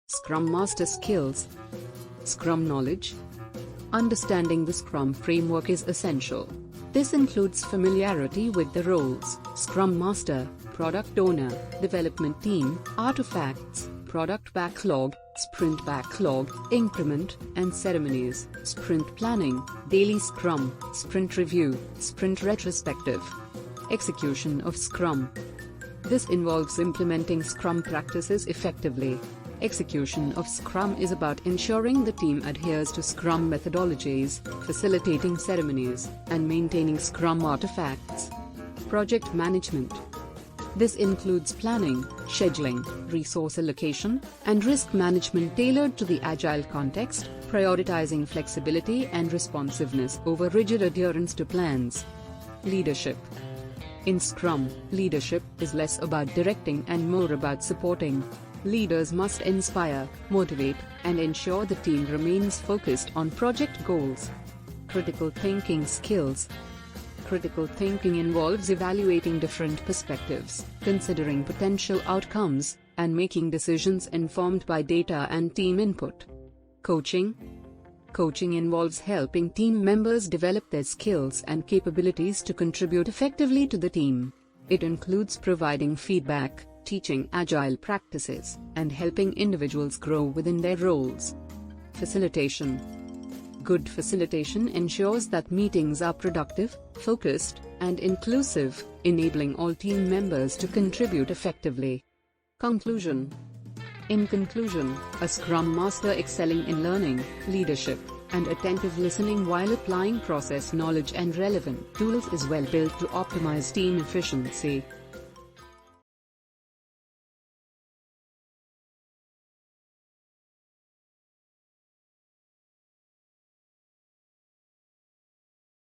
Scrum Master Skills. Scrum knowledge. Understanding the Scrum framework is essential. This includes familiarity with the roles: Scrum Master, Product Owner, Development Team, Artifacts, Product Backlog, Sprint Backlog, Increment, and Ceremonies, Sprint Planning, Daily Scrum, Sprint Review, Sprint Retrospective. Execution of Scrum. This involves implementing Scrum practices effectively. Execution of Scrum is about ensuring the team adheres to Scrum methodologies, facilitating ceremonies, and maintaining Scrum artifacts. Project management. This includes planning, scheduling, resource allocation, and risk management tailored to the Agile context, prioritizing flexibility and responsiveness over rigid adherence to plans. Leadership. In Scrum, leadership is less about directing and more about supporting. Leaders must inspire, motivate, and ensure the team remains focused on project goals. Critical thinking skills. Critical thinking involves evaluating different perspectives, considering potential outcomes, and making decisions informed by data and team input. Coaching. Coaching involves helping team members develop their skills and capabilities to contribute effectively to the team. It includes providing feedback, teaching Agile practices, and helping individuals grow within their roles. Facilitation. Good facilitation ensures that meetings are productive, focused, and inclusive, enabling all team members to contribute effectively. Conclusion. In conclusion, a Scrum Master excelling in learning, leadership, and attentive listening while applying process knowledge and relevant tools is well built to optimize team efficiency.